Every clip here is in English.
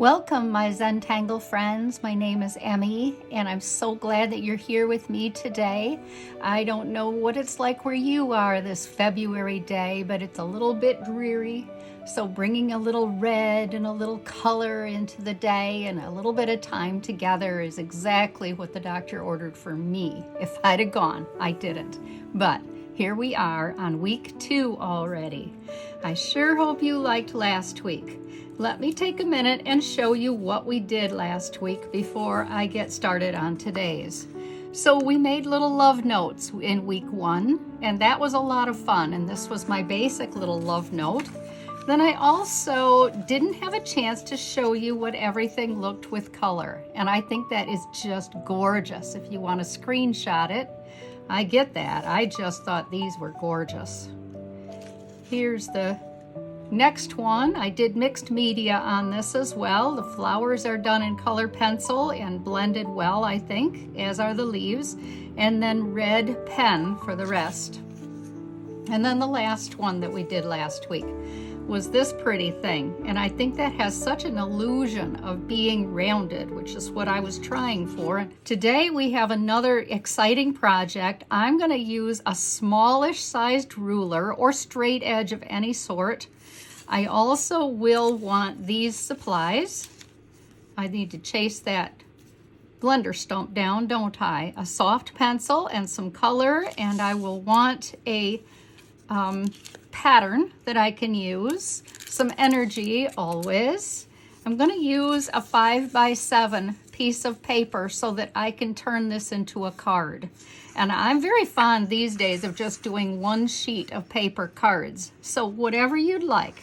Welcome, my Zentangle friends. My name is Emmy, and I'm so glad that you're here with me today. I don't know what it's like where you are this February day, but it's a little bit dreary. So bringing a little red and a little color into the day and a little bit of time together is exactly what the doctor ordered for me. If I'd have gone, I didn't. But here we are on week 2 already. I sure hope you liked last week. Let me take a minute and show you what we did last week before I get started on today's. So we made little love notes in week 1, and that was a lot of fun, and this was my basic little love note. Then I also didn't have a chance to show you what everything looked with color, and I think that is just gorgeous. If you want to screenshot it, I get that. I just thought these were gorgeous. Here's the next one. I did mixed media on this as well. The flowers are done in color pencil and blended well, I think, as are the leaves, and then red pen for the rest. And then the last one that we did last week was this pretty thing, and I think that has such an illusion of being rounded, which is what I was trying for. Today we have another exciting project. I'm going to use a smallish sized ruler or straight edge of any sort. I also will want these supplies. I need to chase that blender stump down, don't I? A soft pencil and some color, and I will want a pattern that I can use, some energy always. I'm going to use a 5x7 piece of paper so that I can turn this into a card. And I'm very fond these days of just doing one sheet of paper cards. So whatever you'd like.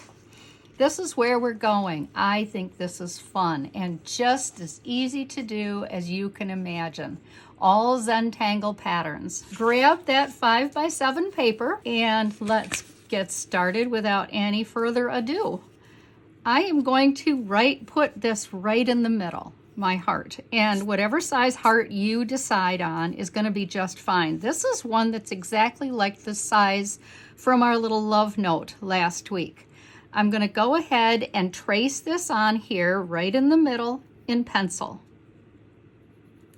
This is where we're going. I think this is fun and just as easy to do as you can imagine. All Zentangle patterns. Grab that 5x7 paper and let's get started without any further ado. I am going to put this right in the middle, my heart. And whatever size heart you decide on is going to be just fine. This is one that's exactly like the size from our little love note last week. I'm going to go ahead and trace this on here right in the middle in pencil.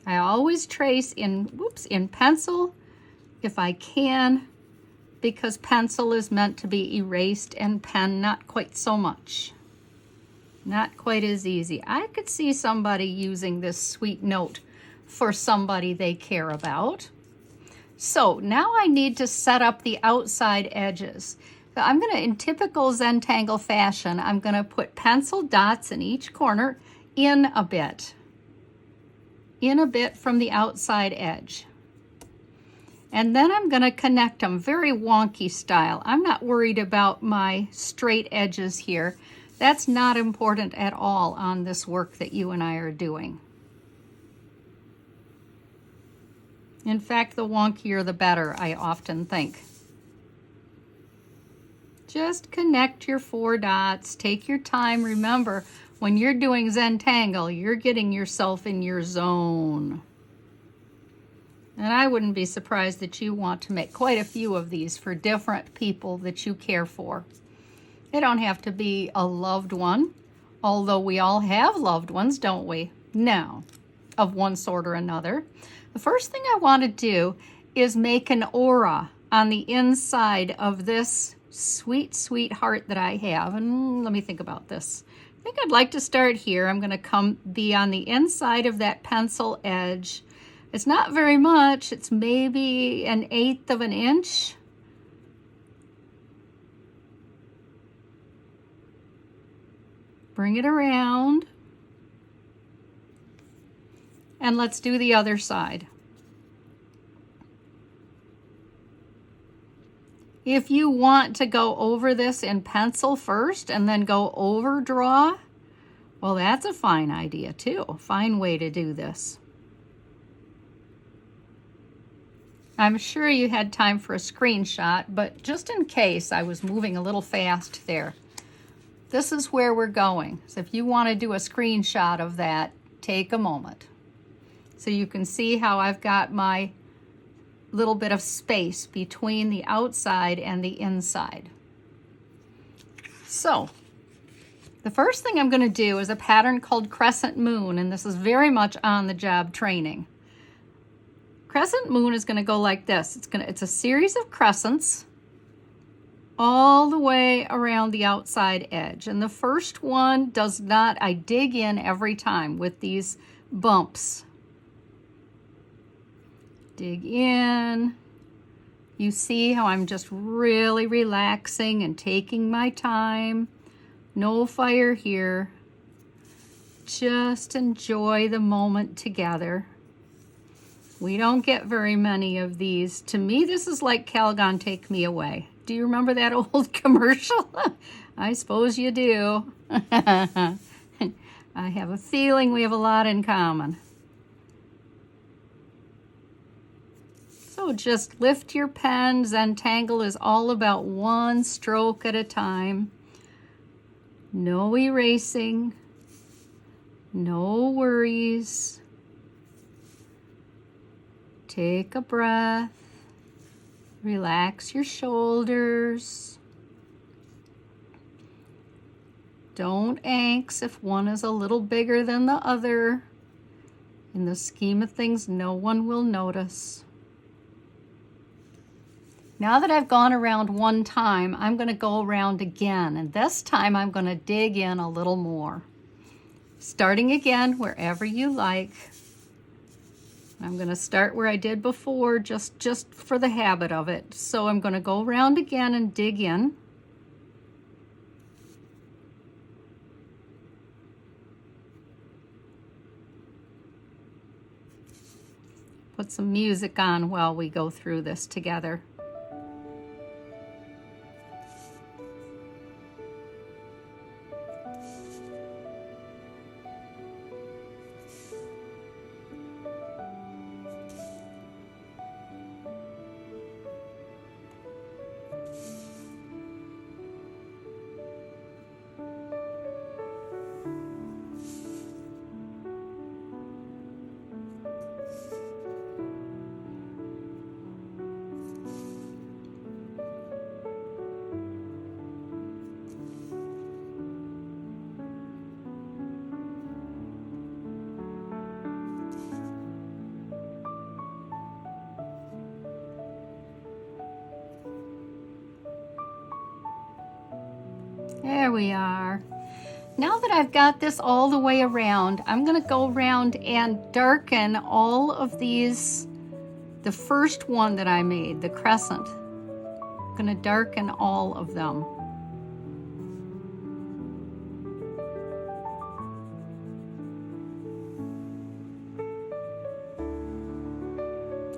I always trace in pencil if I can, because pencil is meant to be erased and pen not quite so much. Not quite as easy. I could see somebody using this sweet note for somebody they care about. So now I need to set up the outside edges. I'm going to, in typical Zentangle fashion, I'm going to put pencil dots in each corner in a bit from the outside edge. And then I'm going to connect them very wonky style. I'm not worried about my straight edges here. That's not important at all on this work that you and I are doing. In fact, the wonkier the better, I often think. Just connect your 4 dots, take your time. Remember, when you're doing Zentangle, you're getting yourself in your zone. And I wouldn't be surprised that you want to make quite a few of these for different people that you care for. They don't have to be a loved one, although we all have loved ones, don't we? Now, of one sort or another. The first thing I want to do is make an aura on the inside of this sweet, sweet heart that I have. And let me think about this. I think I'd like to start here. I'm going to be on the inside of that pencil edge. It's not very much. It's maybe 1/8 of an inch. Bring it around. And let's do the other side. If you want to go over this in pencil first and then go over draw, well, that's a fine idea too. A fine way to do this. I'm sure you had time for a screenshot, but just in case I was moving a little fast there. This is where we're going. So if you want to do a screenshot of that, take a moment. So you can see how I've got my little bit of space between the outside and the inside. So The first thing I'm going to do is a pattern called Crescent Moon, and this is very much on-the-job training. Crescent Moon is going to go like this. It's a series of crescents all the way around the outside edge. And the first one does not, I dig in every time with these bumps. Dig in. You see how I'm just really relaxing and taking my time. No fire here. Just enjoy the moment together. We don't get very many of these. To me, this is like Calgon Take Me Away. Do you remember that old commercial? I suppose you do. I have a feeling we have a lot in common. So just lift your pen. Zentangle is all about one stroke at a time. No erasing. No worries. Take a breath. Relax your shoulders. Don't angst if one is a little bigger than the other. In the scheme of things, no one will notice. Now that I've gone around one time, I'm going to go around again, and this time I'm going to dig in a little more. Starting again wherever you like. I'm going to start where I did before, just for the habit of it. So I'm going to go around again and dig in. Put some music on while we go through this together. There we are. Now that I've got this all the way around, I'm going to go around and darken all of these. The first one that I made, the crescent, I'm going to darken all of them.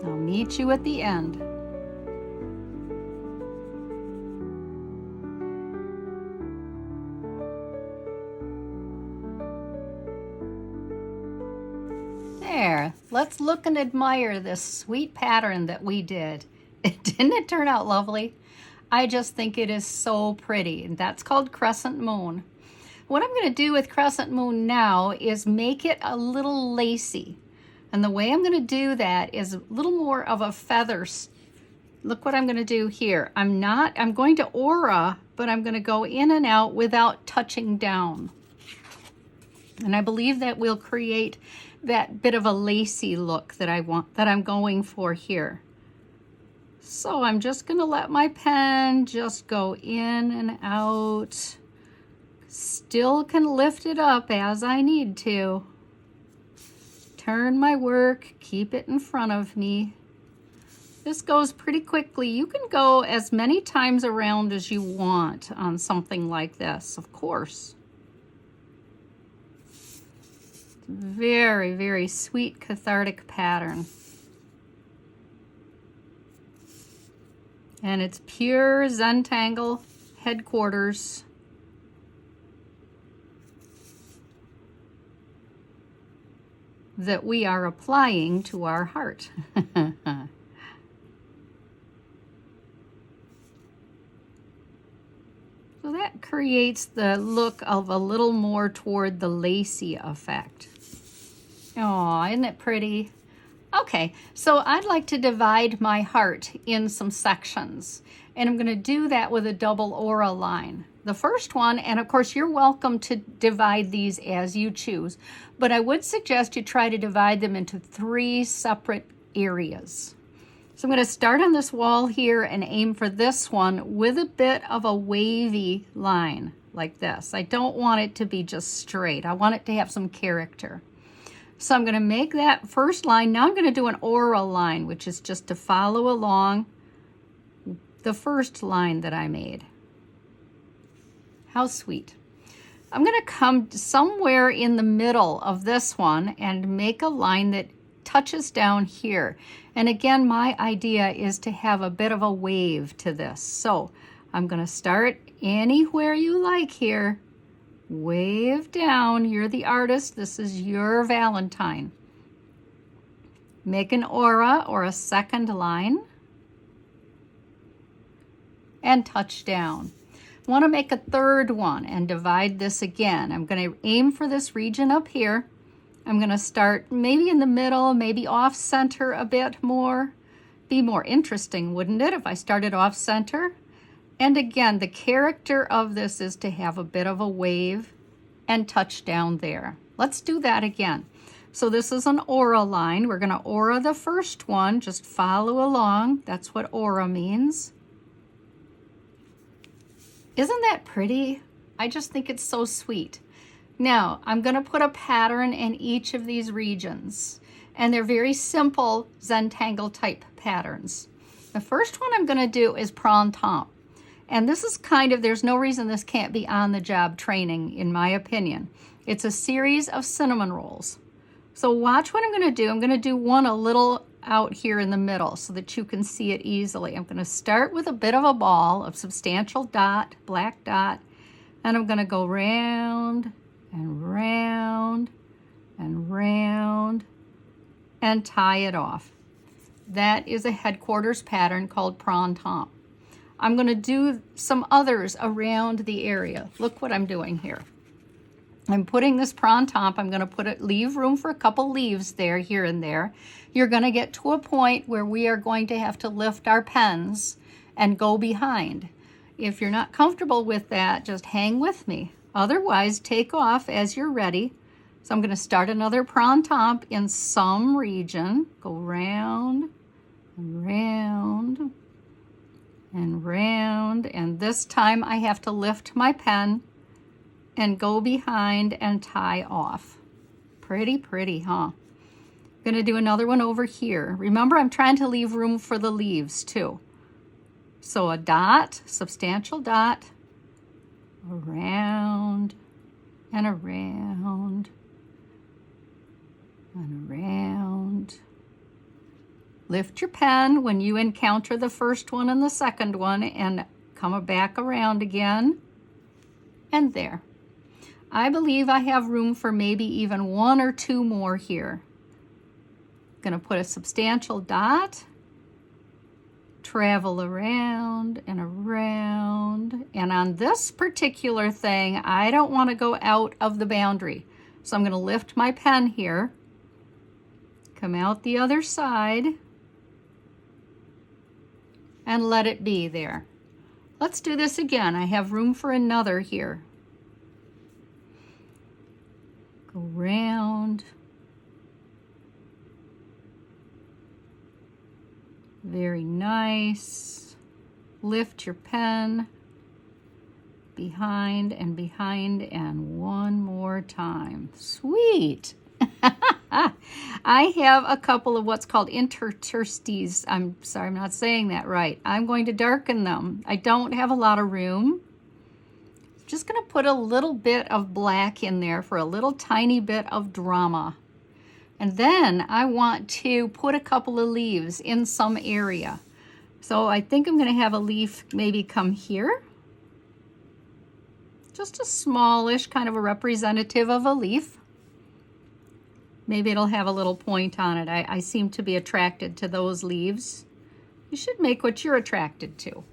I'll meet you at the end. There, let's look and admire this sweet pattern that we did. Didn't it turn out lovely? I just think it is so pretty, and that's called Crescent Moon. What I'm going to do with Crescent Moon now is make it a little lacy. And the way I'm going to do that is a little more of a feather. Look what I'm going to do here. I'm going to aura, but I'm going to go in and out without touching down. And I believe that will create that bit of a lacy look that I'm going for here. So I'm just going to let my pen just go in and out. Still can lift it up as I need to. Turn my work, keep it in front of me. This goes pretty quickly. You can go as many times around as you want on something like this, of course. Very, very sweet, cathartic pattern. And it's pure Zentangle headquarters. That we are applying to our heart. So that creates the look of a little more toward the lacy effect. Oh, isn't it pretty? Okay, so I'd like to divide my heart in some sections, and I'm going to do that with a double aura line. The first one, and of course you're welcome to divide these as you choose, but I would suggest you try to divide them into 3 separate areas. So I'm going to start on this wall here and aim for this one with a bit of a wavy line like this. I don't want it to be just straight. I want it to have some character. So I'm going to make that first line. Now I'm going to do an aura line, which is just to follow along the first line that I made. How sweet. I'm going to come somewhere in the middle of this one and make a line that touches down here. And again, my idea is to have a bit of a wave to this. So I'm going to start anywhere you like here. Wave down. You're the artist. This is your Valentine. Make an aura or a second line and touch down. I want to make a third one and divide this again. I'm going to aim for this region up here. I'm going to start maybe in the middle, maybe off center a bit more. Be more interesting, wouldn't it, if I started off center? And again, the character of this is to have a bit of a wave and touch down there. Let's do that again. So this is an aura line. We're going to aura the first one. Just follow along. That's what aura means. Isn't that pretty? I just think it's so sweet. Now, I'm going to put a pattern in each of these regions. And they're very simple Zentangle type patterns. The first one I'm going to do is printemps. And this is kind of, there's no reason this can't be on the job training, in my opinion. It's a series of cinnamon rolls. So watch what I'm going to do. I'm going to do one a little out here in the middle so that you can see it easily. I'm going to start with a bit of a ball of substantial dot, black dot, and I'm going to go round and round and round and tie it off. That is a headquarters pattern called printemps. I'm going to do some others around the area. Look what I'm doing here. I'm putting this printemps, I'm going to leave room for a couple leaves there, here and there. You're going to get to a point where we are going to have to lift our pens and go behind. If you're not comfortable with that, just hang with me. Otherwise, take off as you're ready. So I'm going to start another printemps in some region. Go round and round and round, and this time I have to lift my pen and go behind and tie off. Pretty pretty, huh? I'm going to do another one over here. Remember, I'm trying to leave room for the leaves too. So a dot, substantial dot, around and around and around. Lift your pen when you encounter the first one and the second one and come back around again. And there. I believe I have room for maybe even 1 or 2 more here. I'm going to put a substantial dot, travel around and around. And on this particular thing, I don't want to go out of the boundary. So I'm going to lift my pen here, come out the other side, and let it be there. Let's do this again. I have room for another here. Go round. Very nice. Lift your pen. Behind and behind, and one more time. Sweet. I have a couple of what's called interstices. I'm sorry, I'm not saying that right. I'm going to darken them. I don't have a lot of room. Just going to put a little bit of black in there for a little tiny bit of drama. And then I want to put a couple of leaves in some area. So I think I'm going to have a leaf maybe come here. Just a smallish, kind of a representative of a leaf. Maybe it'll have a little point on it. I seem to be attracted to those leaves. You should make what you're attracted to.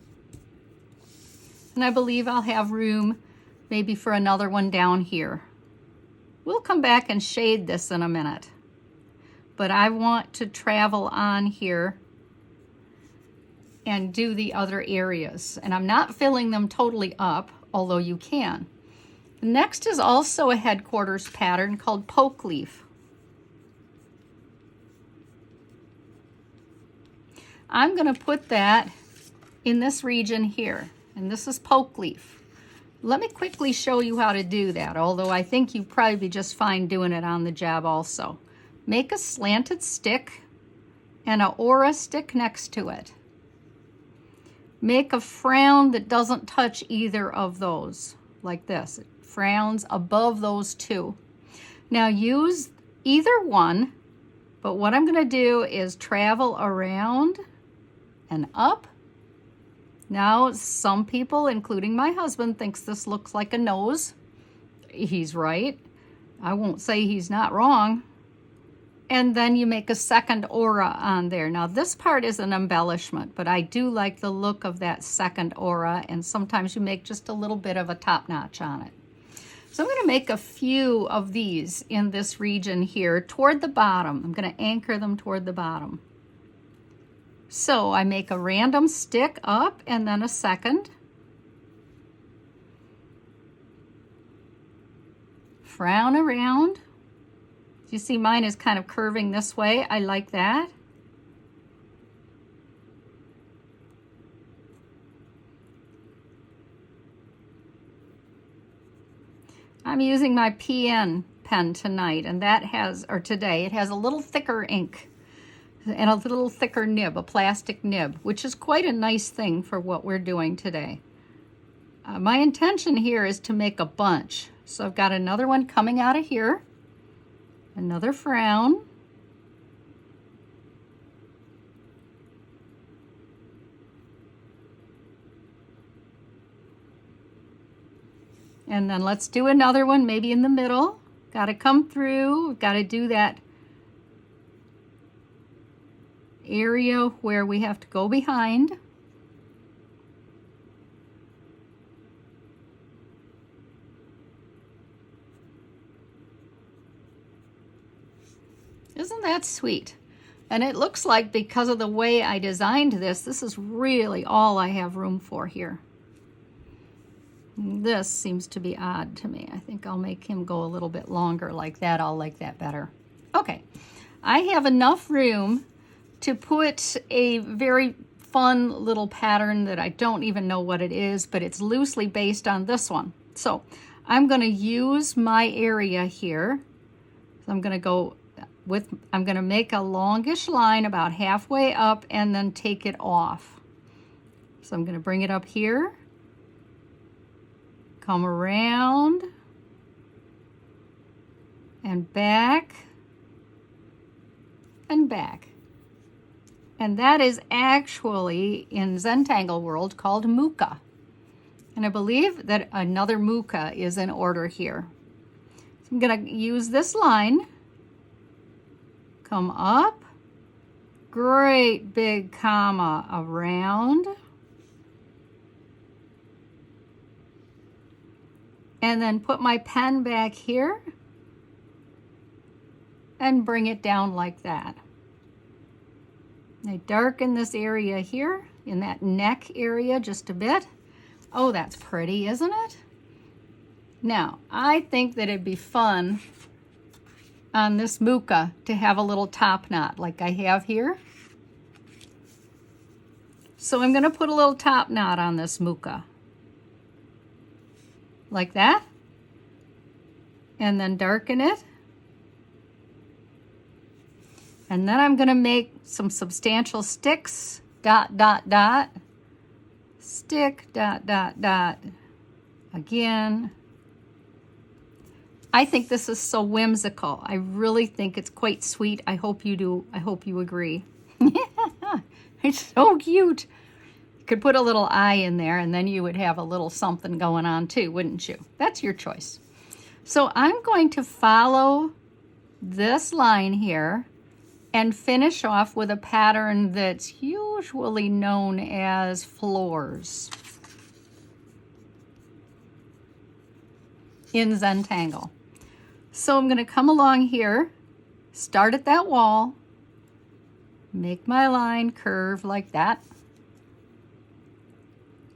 And I believe I'll have room maybe for another one down here. We'll come back and shade this in a minute. but I want to travel on here and do the other areas. And I'm not filling them totally up, although you can. Next is also a headquarters pattern called poke leaf. I'm going to put that in this region here, and this is poke leaf. Let me quickly show you how to do that, although I think you'd probably be just fine doing it on the job also. Make a slanted stick and an aura stick next to it. Make a frown that doesn't touch either of those, like this. It frowns above those two. Now use either one, but what I'm going to do is travel around and up. Now, some people, including my husband, thinks this looks like a nose. He's right. I won't say he's not wrong. And then you make a second aura on there. Now, this part is an embellishment, but I do like the look of that second aura, and sometimes you make just a little bit of a top notch on it. So I'm going to make a few of these in this region here toward the bottom. I'm going to anchor them toward the bottom. So I make a random stick up and then a second. Frown around. You see mine is kind of curving this way. I like that. I'm using my PN pen tonight, and that has, or today, it has a little thicker ink and a little thicker nib, a plastic nib, which is quite a nice thing for what we're doing today. My intention here is to make a bunch. So I've got another one coming out of here, another frown, and then let's do another one maybe in the middle. Got to come through, got to do that area where we have to go behind. Isn't that sweet? And it looks like because of the way I designed this, this is really all I have room for here. This seems to be odd to me. I think I'll make him go a little bit longer like that. I'll like that better. Okay, I have enough room to put a very fun little pattern that I don't even know what it is, but it's loosely based on this one. So I'm going to use my area here. So I'm going to go with, I'm going to make a longish line about halfway up and then take it off. So I'm going to bring it up here, come around and back and back. And that is actually in Zentangle world called muka. And I believe that another muka is in order here. So I'm going to use this line, come up, great big comma around, and then put my pen back here and bring it down like that. I darken this area here in that neck area just a bit. Oh, that's pretty, isn't it? Now, I think that it'd be fun on this muka to have a little top knot like I have here. So I'm going to put a little top knot on this muka. Like that. And then darken it. And then I'm going to make some substantial sticks, dot, dot, dot, stick, dot, dot, dot, again. I think this is so whimsical. I really think it's quite sweet. I hope you do. I hope you agree. It's so cute. You could put a little eye in there and then you would have a little something going on too, wouldn't you? That's your choice. So I'm going to follow this line here and finish off with a pattern that's usually known as floors in Zentangle. So I'm going to come along here Start at that wall, make my line curve like that.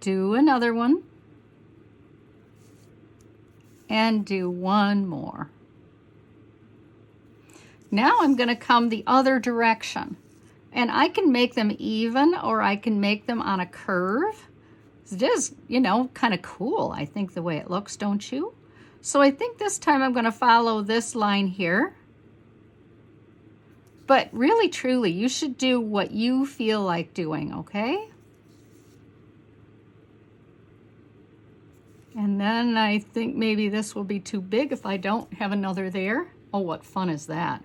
Do another one, and do one more. Now I'm going to come the other direction, and I can make them even or I can make them on a curve. It is, you know, kind of cool, I think, the way it looks, don't you? So I think this time I'm going to follow this line here. But really, truly, you should do what you feel like doing, okay? And then I think maybe this will be too big if I don't have another there. Oh, what fun is that?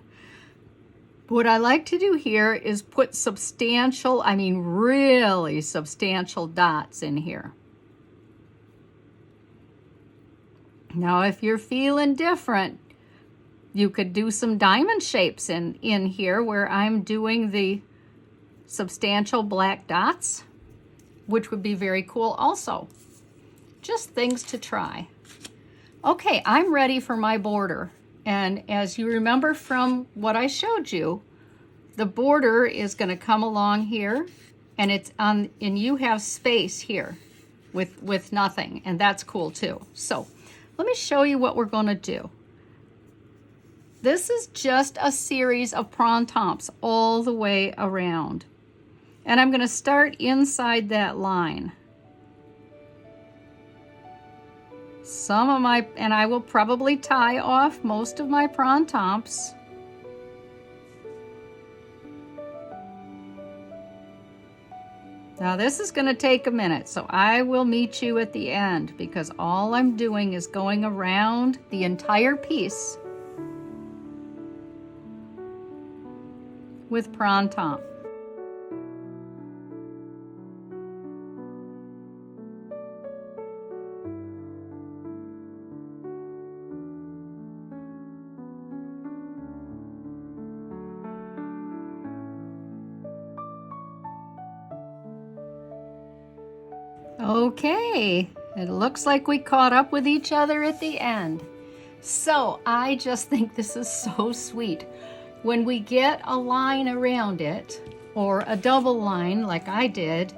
What I like to do here is put substantial, I mean really substantial dots in here. Now, if you're feeling different, you could do some diamond shapes in here where I'm doing the substantial black dots, which would be very cool also. Just things to try. Okay, I'm ready for my border. And as you remember from what I showed you, the border is going to come along here, and it's on, and you have space here with nothing, and that's cool too. So let me show you what we're going to do. This is just a series of printemps all the way around. And I'm going to start inside that line. Some of my, and I will probably tie off most of my printemps. Now this is going to take a minute, so I will meet you at the end because all I'm doing is going around the entire piece with printemps. Okay, it looks like we caught up with each other at the end. So I just think this is so sweet. When we get a line around it, or a double line like I did,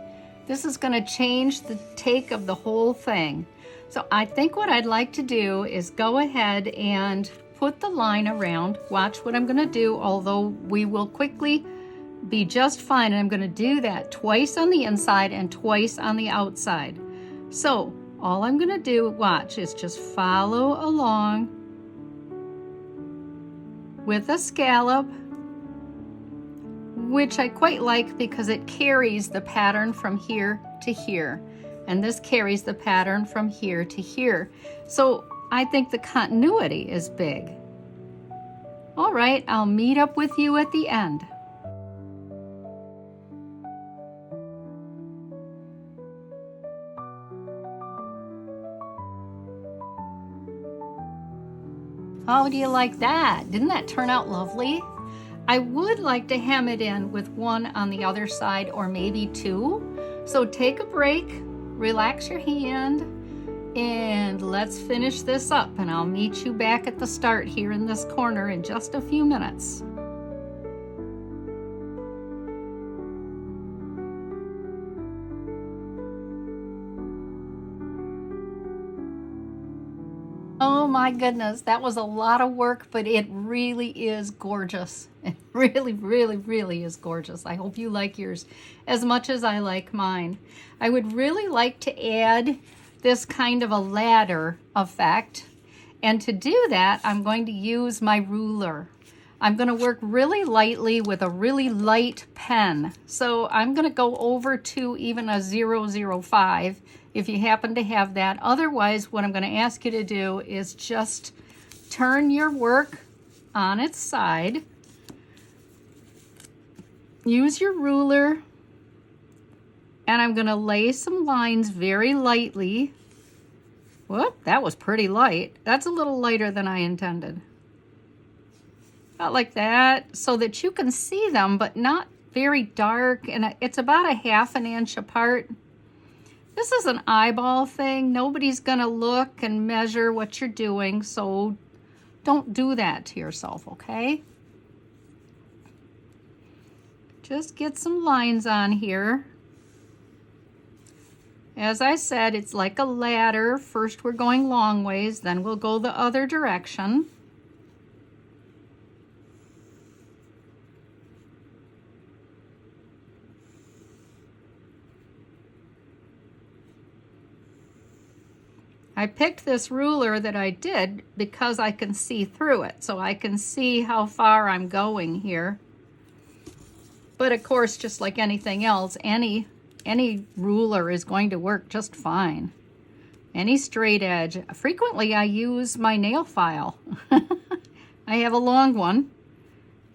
this is going to change the take of the whole thing. So I think what I'd like to do is go ahead and put the line around. Watch what I'm going to do, although we will quickly be just fine. And I'm going to do that twice on the inside and twice on the outside. So all I'm going to do, watch, is just follow along with a scallop, which I quite like because it carries the pattern from here to here. And this carries the pattern from here to here. So I think the continuity is big. All right, I'll meet up with you at the end. How do you like that? Didn't that turn out lovely? I would like to hem it in with one on the other side or maybe two. So take a break, relax your hand, and let's finish this up. And I'll meet you back at the start here in this corner in just a few minutes. Oh my goodness, that was a lot of work, but it really is gorgeous. It really, really, really is gorgeous. I hope you like yours as much as I like mine. I would really like to add this kind of a ladder effect. And to do that, I'm going to use my ruler. I'm going to work really lightly with a really light pen. So I'm going to go over to even a 005 if you happen to have that. Otherwise, what I'm going to ask you to do is just turn your work on its side. Use your ruler. And I'm going to lay some lines very lightly. Whoop, that was pretty light. That's a little lighter than I intended. About like that, so that you can see them, but not very dark. And it's about a ½ inch apart. This is an eyeball thing. Nobody's gonna look and measure what you're doing, so don't do that to yourself, okay? Just get some lines on here. As I said, it's like a ladder. First we're going long ways, then we'll go the other direction. I picked this ruler that I did because I can see through it, so I can see how far I'm going here. But of course, just like anything else, any ruler is going to work just fine. Any straight edge. Frequently I use my nail file. I have a long one,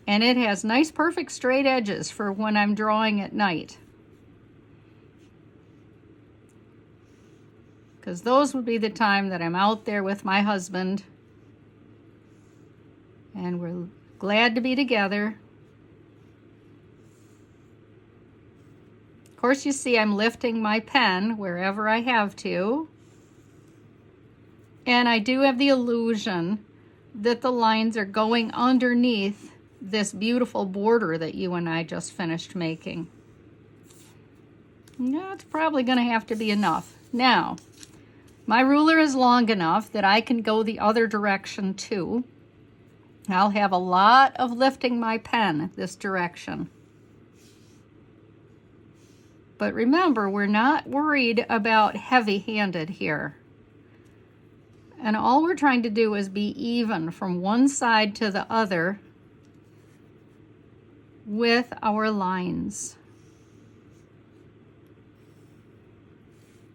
and it has nice perfect straight edges for when I'm drawing at night. Because those would be the time that I'm out there with my husband and we're glad to be together. Of course, you see I'm lifting my pen wherever I have to. And I do have the illusion that the lines are going underneath this beautiful border that you and I just finished making. Yeah, it's probably going to have to be enough. Now, my ruler is long enough that I can go the other direction too. I'll have a lot of lifting my pen this direction. But remember, we're not worried about heavy-handed here. And all we're trying to do is be even from one side to the other with our lines.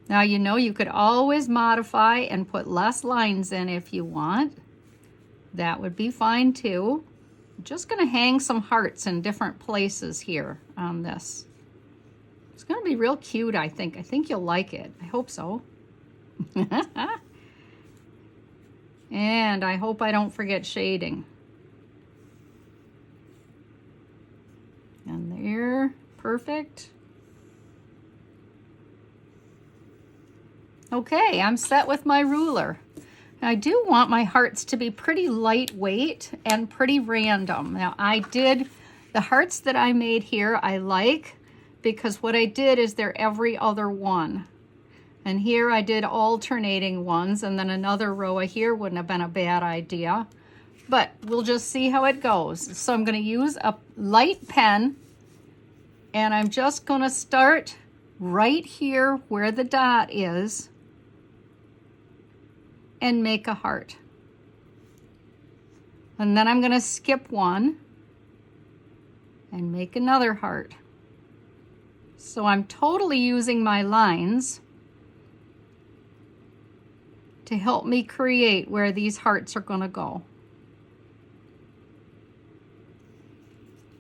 Now, you know, you could always modify and put less lines in if you want. That would be fine too. I'm just going to hang some hearts in different places here on this. It's going to be real cute, I think. I think you'll like it. I hope so. And I hope I don't forget shading. And there, perfect. Okay, I'm set with my ruler. I do want my hearts to be pretty lightweight and pretty random. Now the hearts that I made here I like because what I did is they're every other one. And here I did alternating ones, and then another row here wouldn't have been a bad idea. But we'll just see how it goes. So I'm going to use a light pen, and I'm just going to start right here where the dot is and make a heart. And then I'm going to skip one and make another heart. So I'm totally using my lines to help me create where these hearts are going to go.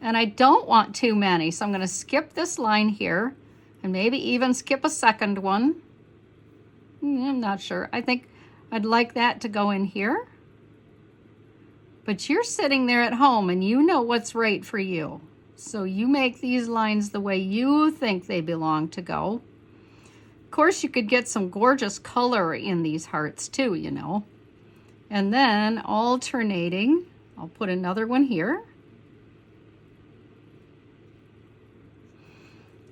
And I don't want too many, so I'm going to skip this line here and maybe even skip a second one. I'm not sure. I think I'd like that to go in here. But you're sitting there at home and you know what's right for you. So you make these lines the way you think they belong to go. Of course, you could get some gorgeous color in these hearts too, you know. And then alternating, I'll put another one here.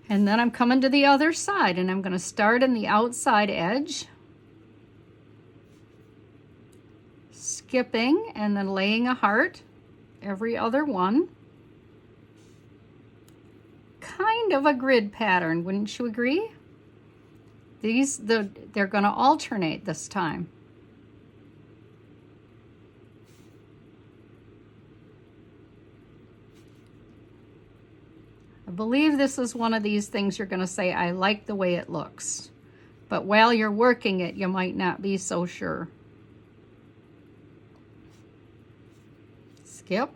And then I'm coming to the other side and I'm going to start in the outside edge. Skipping and then laying a heart every other one. Kind of a grid pattern, wouldn't you agree? They're going to alternate this time. I believe this is one of these things you're going to say, I like the way it looks. But while you're working it, you might not be so sure. Skip.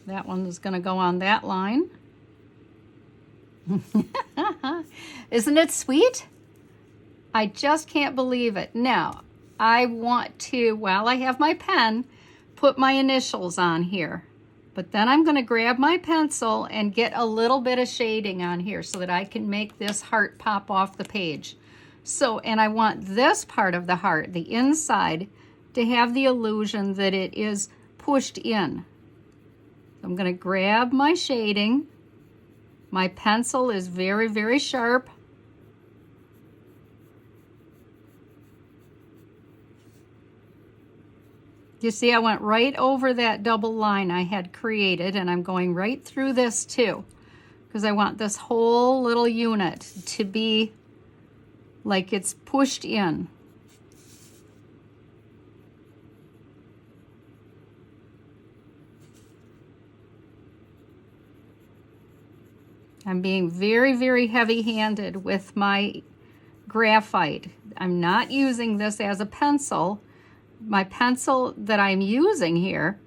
That one is going to go on that line. Isn't it sweet? I just can't believe it. Now, I want to, while I have my pen, put my initials on here. But then I'm going to grab my pencil and get a little bit of shading on here so that I can make this heart pop off the page. So, and I want this part of the heart, the inside, to have the illusion that it is pushed in. I'm going to grab my shading My pencil is very, very sharp. You see, I went right over that double line I had created, and I'm going right through this too, because I want this whole little unit to be like it's pushed in. I'm being very, very heavy-handed with my graphite. I'm not using this as a pencil. My pencil that I'm using here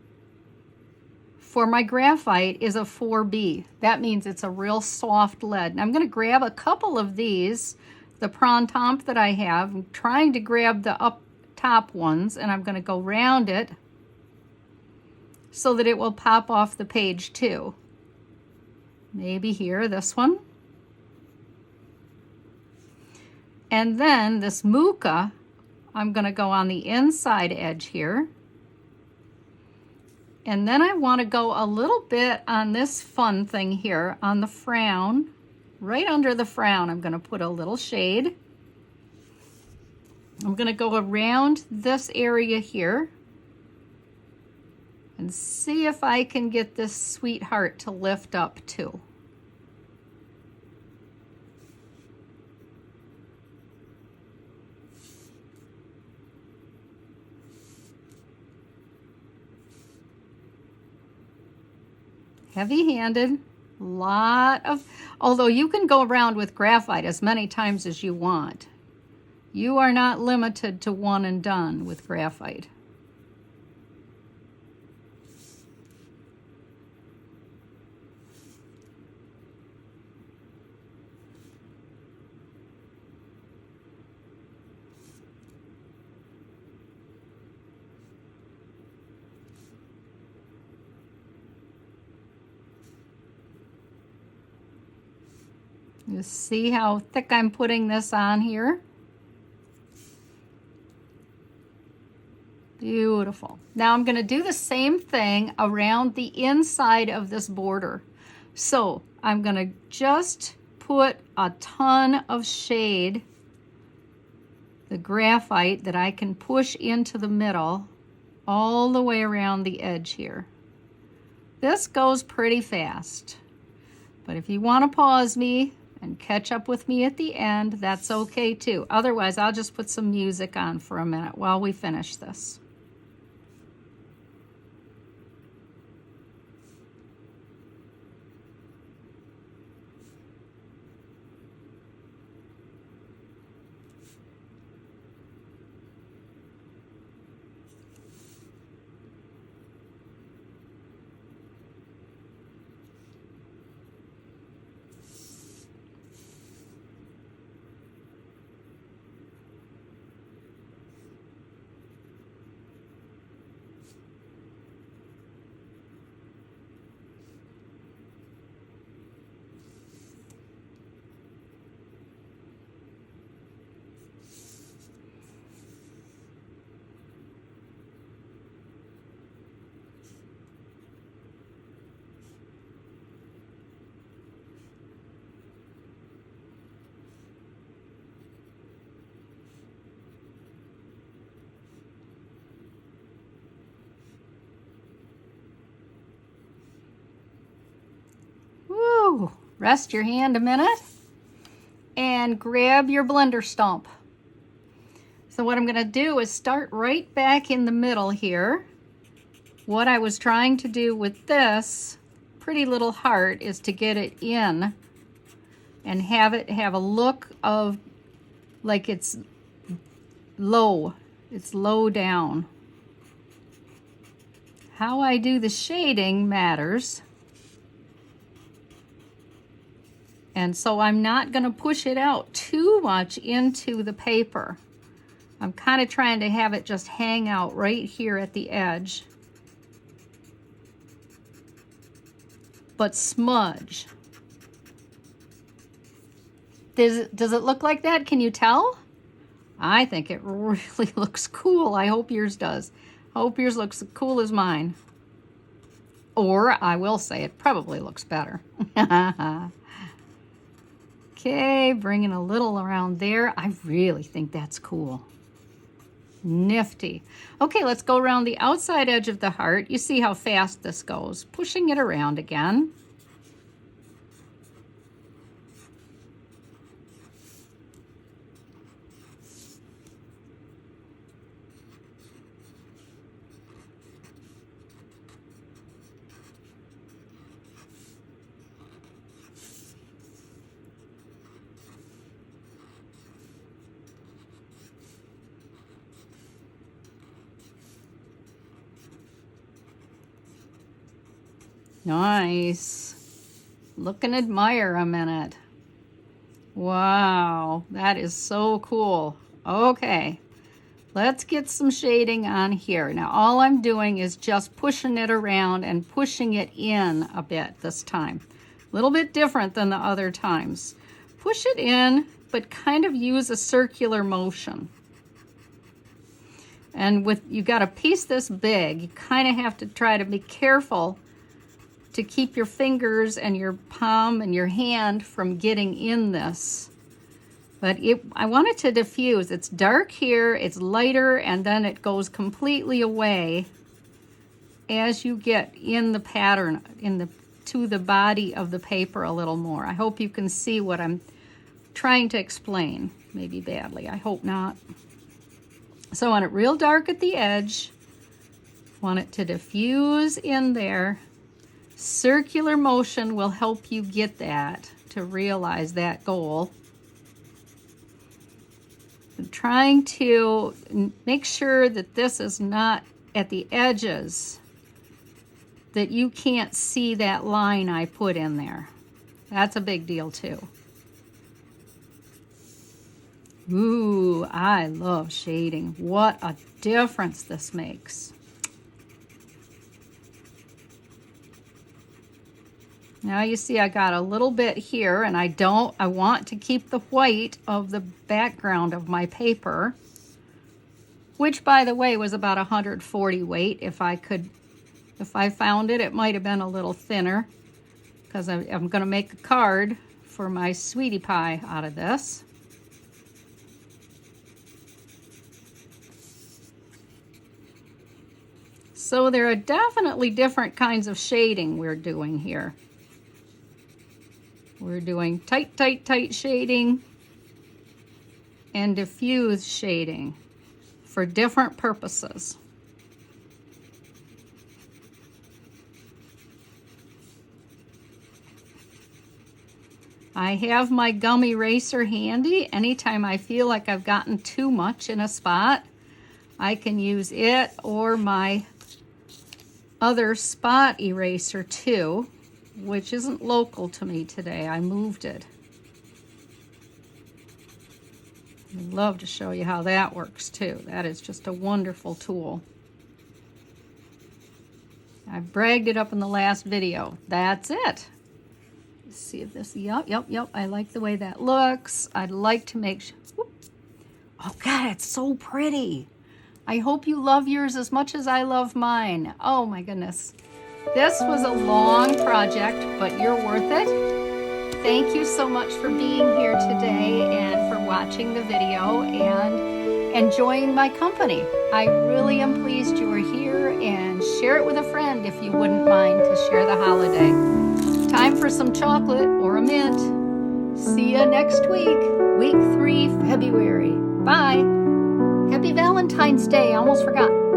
for my graphite is a 4B. That means it's a real soft lead. And I'm going to grab a couple of these, the printemps that I have. I'm trying to grab the up top ones, and I'm going to go round it so that it will pop off the page too. Maybe here, this one. And then this Muka, I'm going to go on the inside edge here. And then I want to go a little bit on this fun thing here on the frown. Right under the frown, I'm going to put a little shade. I'm going to go around this area here and see if I can get this sweetheart to lift up too. Heavy-handed, although you can go around with graphite as many times as you want. You are not limited to one and done with graphite. You see how thick I'm putting this on here? Beautiful. Now I'm going to do the same thing around the inside of this border. So I'm going to just put a ton of shade, the graphite that I can push into the middle all the way around the edge here. This goes pretty fast, but if you want to pause me and catch up with me at the end, that's okay too. Otherwise, I'll just put some music on for a minute while we finish this. Woo! Rest your hand a minute and grab your blender stump. So what I'm going to do is start right back in the middle here. What I was trying to do with this pretty little heart is to get it in and have it have a look of like it's low. It's low down. How I do the shading matters. And so I'm not going to push it out too much into the paper. I'm kind of trying to have it just hang out right here at the edge. But smudge. Does it look like that? Can you tell? I think it really looks cool. I hope yours does. I hope yours looks as cool as mine. Or I will say it probably looks better. Okay, bringing a little around there. I really think that's cool. Nifty. Okay, let's go around the outside edge of the heart. You see how fast this goes. Pushing it around again. Nice. Look and admire a minute. Wow, that is so cool. Okay, let's get some shading on here. Now all I'm doing is just pushing it around and pushing it in a bit this time. A little bit different than the other times. Push it in, but kind of use a circular motion. And with you got a piece this big, you kind of have to try to be careful to keep your fingers and your palm and your hand from getting in this. But I want it to diffuse. It's dark here, it's lighter, and then it goes completely away as you get in the pattern, to the body of the paper a little more. I hope you can see what I'm trying to explain. Maybe badly, I hope not. So I want it real dark at the edge. Want it to diffuse in there. Circular motion will help you get that, to realize that goal. I'm trying to make sure that this is not at the edges, that you can't see that line I put in there. That's a big deal too. Ooh, I love shading. What a difference this makes. Now you see I got a little bit here, and I want to keep the white of the background of my paper, which by the way was about 140 weight. If I found it, it might have been a little thinner, because I'm going to make a card for my sweetie pie out of this. So there are definitely different kinds of shading we're doing here. We're doing tight, tight, tight shading and diffuse shading for different purposes. I have my gum eraser handy. Anytime I feel like I've gotten too much in a spot, I can use it or my other spot eraser too, which isn't local to me today. I moved it. I'd love to show you how that works too. That is just a wonderful tool. I bragged it up in the last video. That's it. Let's see if this, yep. I like the way that looks. I'd like to make sure, oh God, it's so pretty. I hope you love yours as much as I love mine. Oh my goodness. This was a long project, but you're worth it. Thank you so much for being here today and for watching the video and enjoying my company. I really am pleased you are here, and share it with a friend if you wouldn't mind to share the holiday. Time for some chocolate or a mint. See you next week, week 3, February. Bye. Happy Valentine's Day. I almost forgot.